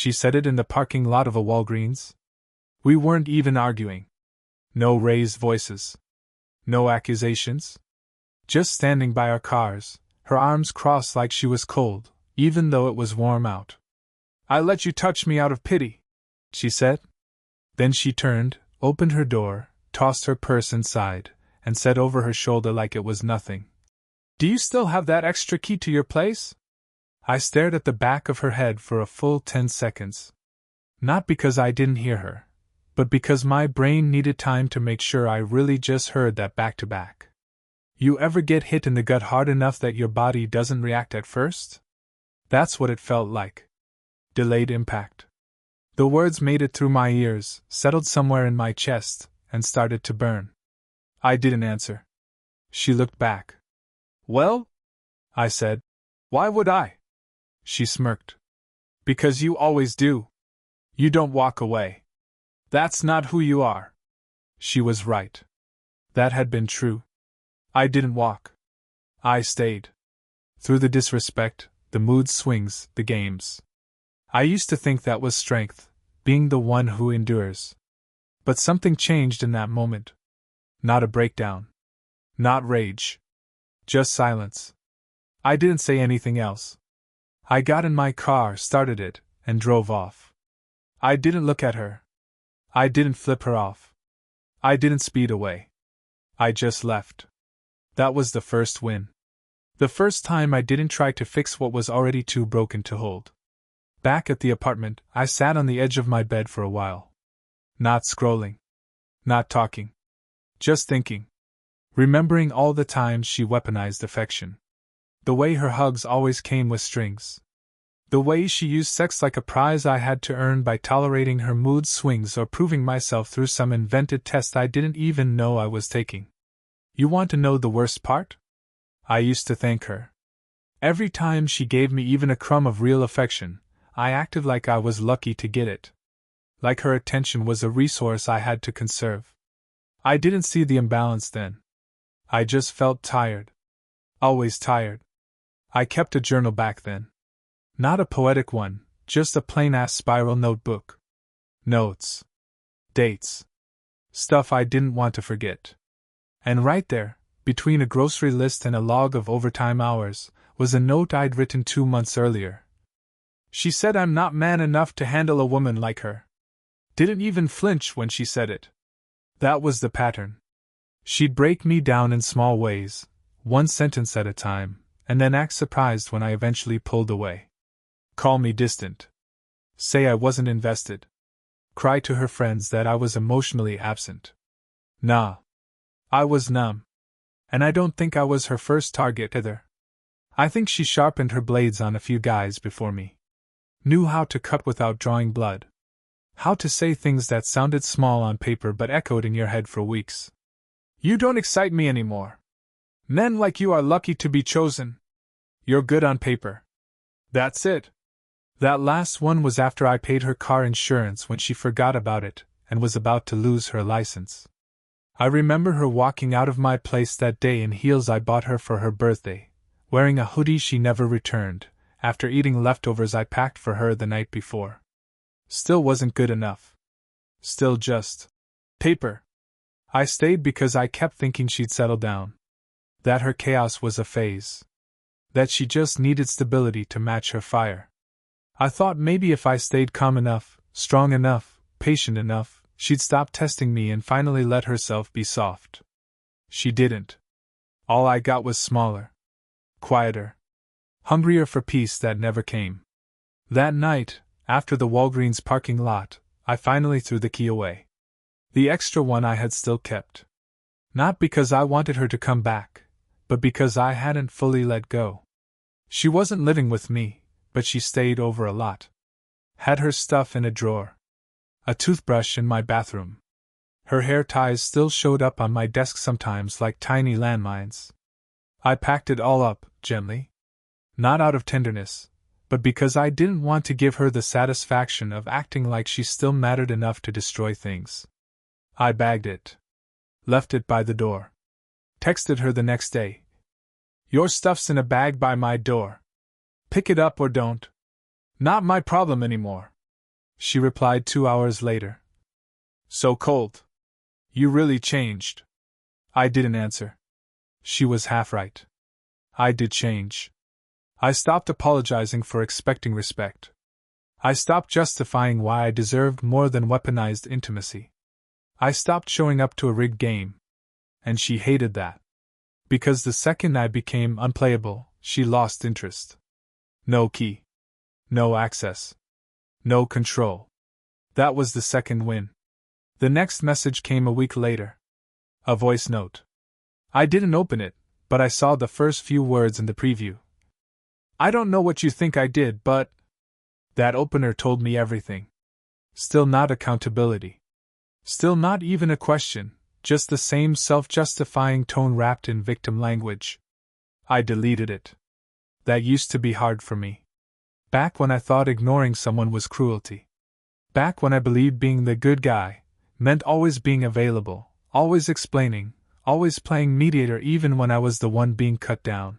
She said it in the parking lot of a Walgreens. We weren't even arguing. No raised voices. No accusations. Just standing by our cars, her arms crossed like she was cold, even though it was warm out. "I let you touch me out of pity," she said. Then she turned, opened her door, tossed her purse inside, and said over her shoulder like it was nothing, "Do you still have that extra key to your place?" I stared at the back of her head for a full 10 seconds. Not because I didn't hear her, but because my brain needed time to make sure I really just heard that back to back. You ever get hit in the gut hard enough that your body doesn't react at first? That's what it felt like. Delayed impact. The words made it through my ears, settled somewhere in my chest, and started to burn. I didn't answer. She looked back. "Well?" I said. "Why would I?" She smirked. "Because you always do. You don't walk away. That's not who you are." She was right. That had been true. I didn't walk. I stayed. Through the disrespect, the mood swings, the games. I used to think that was strength, being the one who endures. But something changed in that moment. Not a breakdown. Not rage. Just silence. I didn't say anything else. I got in my car, started it, and drove off. I didn't look at her. I didn't flip her off. I didn't speed away. I just left. That was the first win. The first time I didn't try to fix what was already too broken to hold. Back at the apartment, I sat on the edge of my bed for a while. Not scrolling. Not talking. Just thinking. Remembering all the times she weaponized affection. The way her hugs always came with strings. The way she used sex like a prize I had to earn by tolerating her mood swings or proving myself through some invented test I didn't even know I was taking. You want to know the worst part? I used to thank her. Every time she gave me even a crumb of real affection, I acted like I was lucky to get it. Like her attention was a resource I had to conserve. I didn't see the imbalance then. I just felt tired. Always tired. I kept a journal back then. Not a poetic one, just a plain-ass spiral notebook. Notes. Dates. Stuff I didn't want to forget. And right there, between a grocery list and a log of overtime hours, was a note I'd written 2 months earlier. She said I'm not man enough to handle a woman like her. Didn't even flinch when she said it. That was the pattern. She'd break me down in small ways, one sentence at a time, and then act surprised when I eventually pulled away. Call me distant. Say I wasn't invested. Cry to her friends that I was emotionally absent. Nah. I was numb. And I don't think I was her first target either. I think she sharpened her blades on a few guys before me. Knew how to cut without drawing blood. How to say things that sounded small on paper but echoed in your head for weeks. You don't excite me anymore. Men like you are lucky to be chosen. You're good on paper. That's it. That last one was after I paid her car insurance when she forgot about it and was about to lose her license. I remember her walking out of my place that day in heels I bought her for her birthday, wearing a hoodie she never returned, after eating leftovers I packed for her the night before. Still wasn't good enough. Still just paper. I stayed because I kept thinking she'd settle down. That her chaos was a phase. That she just needed stability to match her fire. I thought maybe if I stayed calm enough, strong enough, patient enough, she'd stop testing me and finally let herself be soft. She didn't. All I got was smaller. Quieter. Hungrier for peace that never came. That night, after the Walgreens parking lot, I finally threw the key away. The extra one I had still kept. Not because I wanted her to come back, but because I hadn't fully let go. She wasn't living with me, but she stayed over a lot. Had her stuff in a drawer. A toothbrush in my bathroom. Her hair ties still showed up on my desk sometimes like tiny landmines. I packed it all up, gently. Not out of tenderness, but because I didn't want to give her the satisfaction of acting like she still mattered enough to destroy things. I bagged it. Left it by the door. Texted her the next day. Your stuff's in a bag by my door. Pick it up or don't. Not my problem anymore. She replied 2 hours later. So cold. You really changed. I didn't answer. She was half right. I did change. I stopped apologizing for expecting respect. I stopped justifying why I deserved more than weaponized intimacy. I stopped showing up to a rigged game. And she hated that. Because the second I became unplayable, she lost interest. No key. No access. No control. That was the second win. The next message came a week later. A voice note. I didn't open it, but I saw the first few words in the preview. I don't know what you think I did, but... That opener told me everything. Still not accountability. Still not even a question, just the same self-justifying tone wrapped in victim language. I deleted it. That used to be hard for me. Back when I thought ignoring someone was cruelty. Back when I believed being the good guy meant always being available, always explaining, always playing mediator even when I was the one being cut down.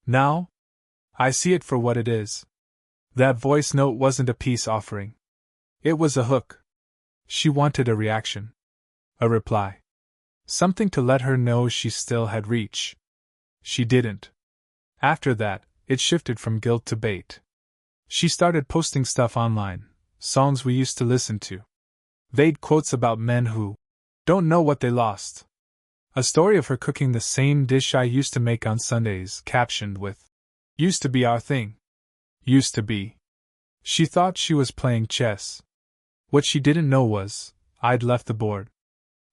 Now, I see it for what it is. That voice note wasn't a peace offering. It was a hook. She wanted a reaction. A reply. Something to let her know she still had reach. She didn't. After that, it shifted from guilt to bait. She started posting stuff online, songs we used to listen to. Vague quotes about men who don't know what they lost. A story of her cooking the same dish I used to make on Sundays, captioned with, "Used to be our thing." Used to be. She thought she was playing chess. What she didn't know was, I'd left the board.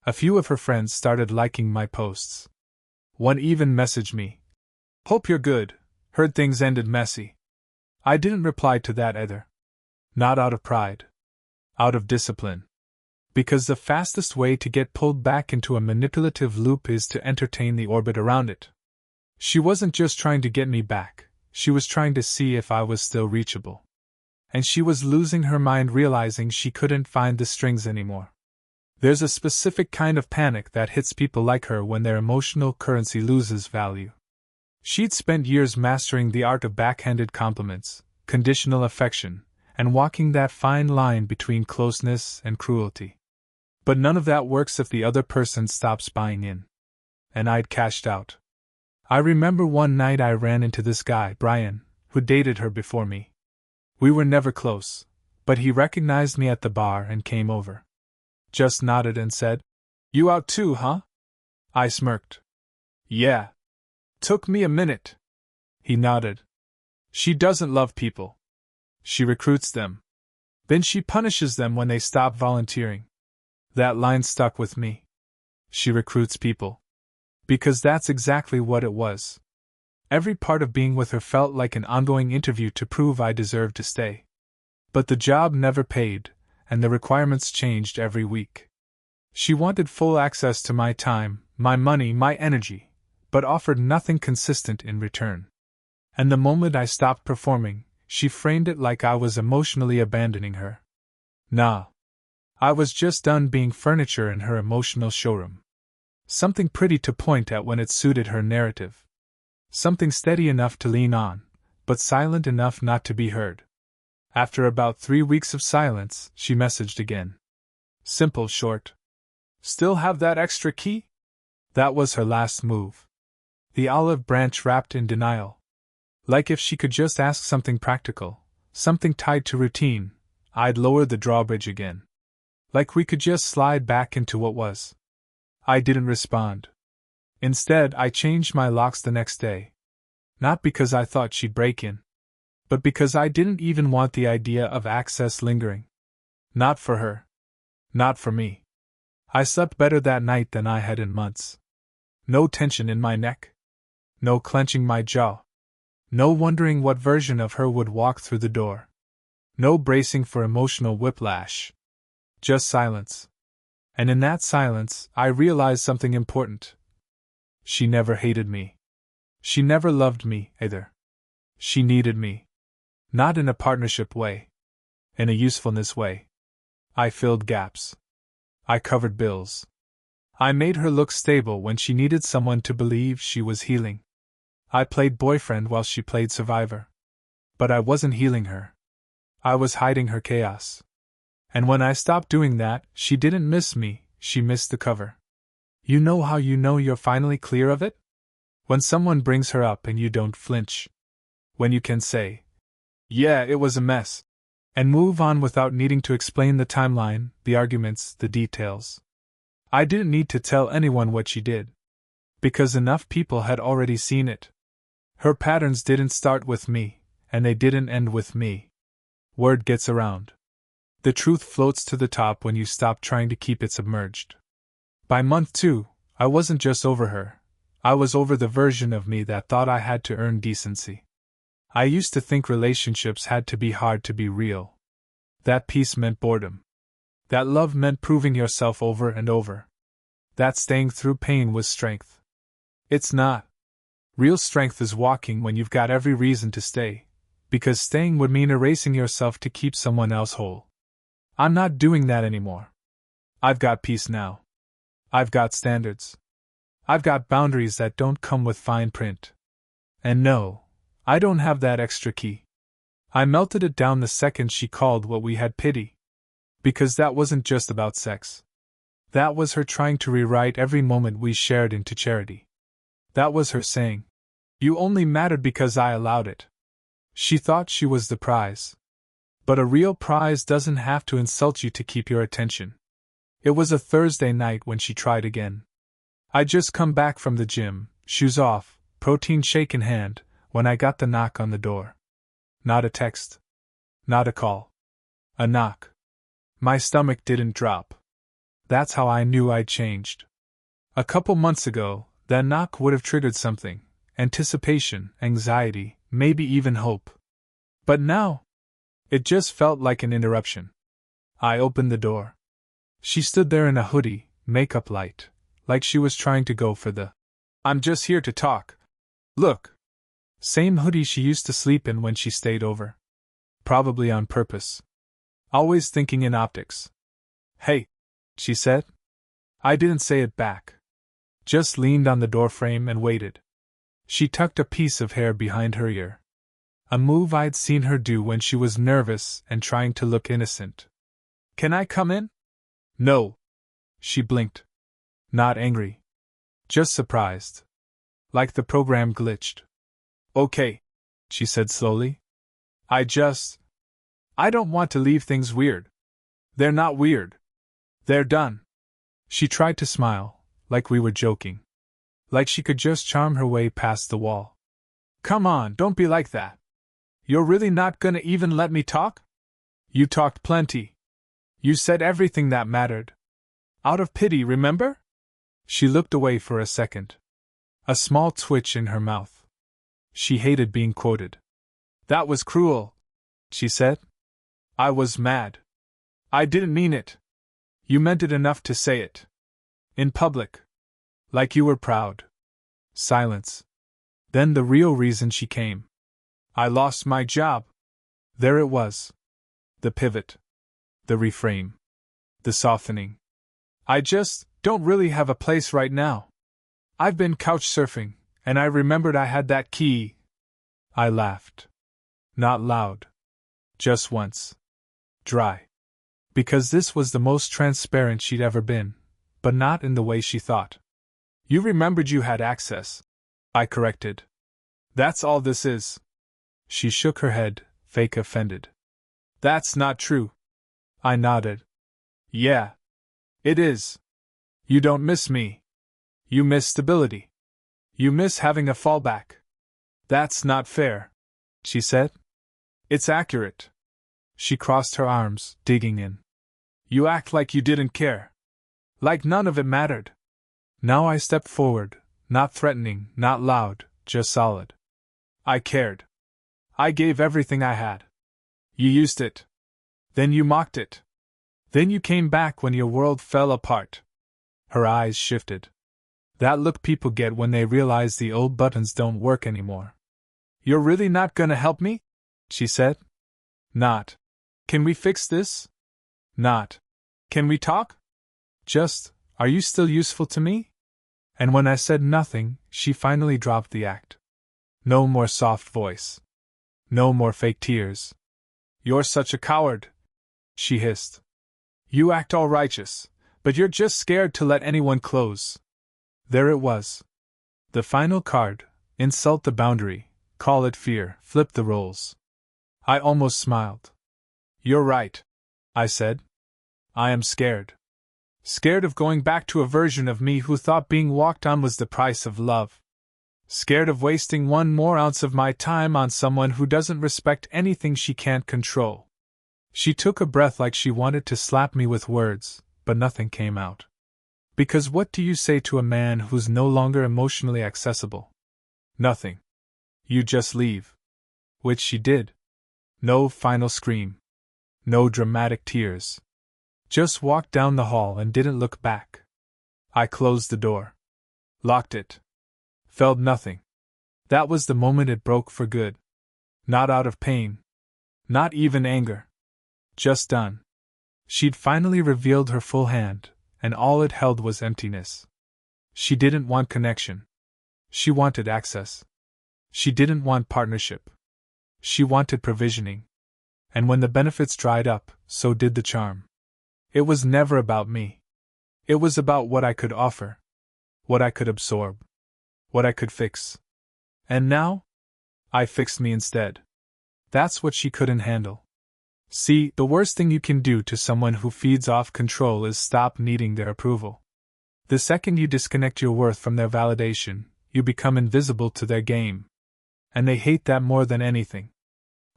A few of her friends started liking my posts. One even messaged me. "Hope you're good, heard things ended messy." I didn't reply to that either. Not out of pride. Out of discipline. Because the fastest way to get pulled back into a manipulative loop is to entertain the orbit around it. She wasn't just trying to get me back, she was trying to see if I was still reachable. And she was losing her mind realizing she couldn't find the strings anymore. There's a specific kind of panic that hits people like her when their emotional currency loses value. She'd spent years mastering the art of backhanded compliments, conditional affection, and walking that fine line between closeness and cruelty. But none of that works if the other person stops buying in. And I'd cashed out. I remember one night I ran into this guy, Brian, who dated her before me. We were never close, but he recognized me at the bar and came over. Just nodded and said, "You out too, huh?" I smirked. "Yeah. Took me a minute." He nodded. "She doesn't love people. She recruits them. Then she punishes them when they stop volunteering." That line stuck with me. She recruits people. Because that's exactly what it was. Every part of being with her felt like an ongoing interview to prove I deserved to stay. But the job never paid, and the requirements changed every week. She wanted full access to my time, my money, my energy, but offered nothing consistent in return. And the moment I stopped performing, she framed it like I was emotionally abandoning her. Nah. I was just done being furniture in her emotional showroom. Something pretty to point at when it suited her narrative. Something steady enough to lean on, but silent enough not to be heard. After about 3 weeks of silence, she messaged again. Simple, short. "Still have that extra key?" That was her last move. The olive branch wrapped in denial. Like if she could just ask something practical, something tied to routine, I'd lower the drawbridge again. Like we could just slide back into what was. I didn't respond. Instead, I changed my locks the next day. Not because I thought she'd break in, but because I didn't even want the idea of access lingering. Not for her. Not for me. I slept better that night than I had in months. No tension in my neck. No clenching my jaw. No wondering what version of her would walk through the door. No bracing for emotional whiplash. Just silence. And in that silence, I realized something important. She never hated me. She never loved me, either. She needed me. Not in a partnership way. In a usefulness way. I filled gaps. I covered bills. I made her look stable when she needed someone to believe she was healing. I played boyfriend while she played survivor. But I wasn't healing her. I was hiding her chaos. And when I stopped doing that, she didn't miss me, she missed the cover. You know how you know you're finally clear of it? When someone brings her up and you don't flinch. When you can say, yeah, it was a mess, and move on without needing to explain the timeline, the arguments, the details. I didn't need to tell anyone what she did, because enough people had already seen it. Her patterns didn't start with me, and they didn't end with me. Word gets around. The truth floats to the top when you stop trying to keep it submerged. By month 2, I wasn't just over her. I was over the version of me that thought I had to earn decency. I used to think relationships had to be hard to be real. That peace meant boredom. That love meant proving yourself over and over. That staying through pain was strength. It's not. Real strength is walking when you've got every reason to stay, because staying would mean erasing yourself to keep someone else whole. I'm not doing that anymore. I've got peace now. I've got standards. I've got boundaries that don't come with fine print. And no, I don't have that extra key. I melted it down the second she called what we had pity. Because that wasn't just about sex. That was her trying to rewrite every moment we shared into charity. That was her saying, you only mattered because I allowed it. She thought she was the prize. But a real prize doesn't have to insult you to keep your attention. It was a Thursday night when she tried again. I'd just come back from the gym, shoes off, protein shake in hand, when I got the knock on the door. Not a text. Not a call. A knock. My stomach didn't drop. That's how I knew I'd changed. A couple months ago, that knock would have triggered something. Anticipation, anxiety, maybe even hope. But now, it just felt like an interruption. I opened the door. She stood there in a hoodie, makeup light, like she was trying to go for the I'm just here to talk look. Same hoodie she used to sleep in when she stayed over. Probably on purpose. Always thinking in optics. Hey, she said. I didn't say it back. Just leaned on the doorframe and waited. She tucked a piece of hair behind her ear. A move I'd seen her do when she was nervous and trying to look innocent. Can I come in? No. She blinked. Not angry. Just surprised. Like the program glitched. Okay, she said slowly. I don't want to leave things weird. They're not weird. They're done. She tried to smile, like we were joking. Like she could just charm her way past the wall. Come on, don't be like that. You're really not gonna even let me talk? You talked plenty. You said everything that mattered. Out of pity, remember? She looked away for a second. A small twitch in her mouth. She hated being quoted. That was cruel, she said. I was mad. I didn't mean it. You meant it enough to say it. In public. Like you were proud. Silence. Then the real reason she came. I lost my job. There it was. The pivot. The reframe. The softening. I just don't really have a place right now. I've been couch surfing, and I remembered I had that key. I laughed. Not loud. Just once. Dry. Because this was the most transparent she'd ever been, but not in the way she thought. You remembered you had access, I corrected. That's all this is. She shook her head, fake offended. That's not true. I nodded. Yeah. It is. You don't miss me. You miss stability. You miss having a fallback. That's not fair, she said. It's accurate. She crossed her arms, digging in. You act like you didn't care. Like none of it mattered. Now I stepped forward, not threatening, not loud, just solid. I cared. I gave everything I had. You used it. Then you mocked it. Then you came back when your world fell apart. Her eyes shifted. That look people get when they realize the old buttons don't work anymore. You're really not gonna help me? She said. Not. Can we fix this? Not. Can we talk? Just, are you still useful to me? And when I said nothing, she finally dropped the act. No more soft voice. No more fake tears. You're such a coward, she hissed. You act all righteous, but you're just scared to let anyone close. There it was. The final card: insult the boundary, call it fear, flip the roles. I almost smiled. You're right, I said. I am scared. Scared of going back to a version of me who thought being walked on was the price of love. Scared of wasting one more ounce of my time on someone who doesn't respect anything she can't control. She took a breath like she wanted to slap me with words, but nothing came out. Because what do you say to a man who's no longer emotionally accessible? Nothing. You just leave. Which she did. No final scream. No dramatic tears. Just walked down the hall and didn't look back. I closed the door. Locked it. Felt nothing. That was the moment it broke for good. Not out of pain. Not even anger. Just done. She'd finally revealed her full hand, and all it held was emptiness. She didn't want connection. She wanted access. She didn't want partnership. She wanted provisioning. And when the benefits dried up, so did the charm. It was never about me. It was about what I could offer. What I could absorb. What I could fix. And now? I fixed me instead. That's what she couldn't handle. See, the worst thing you can do to someone who feeds off control is stop needing their approval. The second you disconnect your worth from their validation, you become invisible to their game. And they hate that more than anything.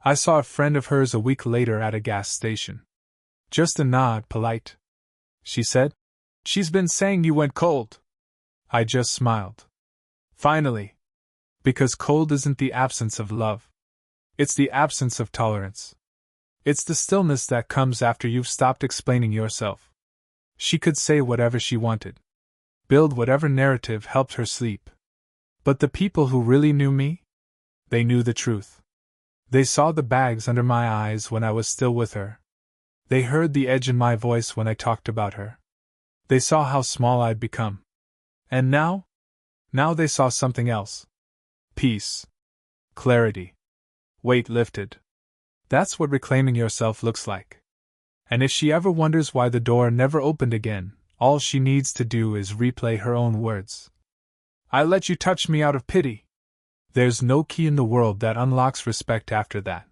I saw a friend of hers a week later at a gas station. Just a nod, polite. She said, "She's been saying you went cold." I just smiled. Finally. Because cold isn't the absence of love. It's the absence of tolerance. It's the stillness that comes after you've stopped explaining yourself. She could say whatever she wanted. Build whatever narrative helped her sleep. But the people who really knew me? They knew the truth. They saw the bags under my eyes when I was still with her. They heard the edge in my voice when I talked about her. They saw how small I'd become. And now? Now they saw something else. Peace. Clarity. Weight lifted. That's what reclaiming yourself looks like. And if she ever wonders why the door never opened again, all she needs to do is replay her own words. I let you touch me out of pity. There's no key in the world that unlocks respect after that.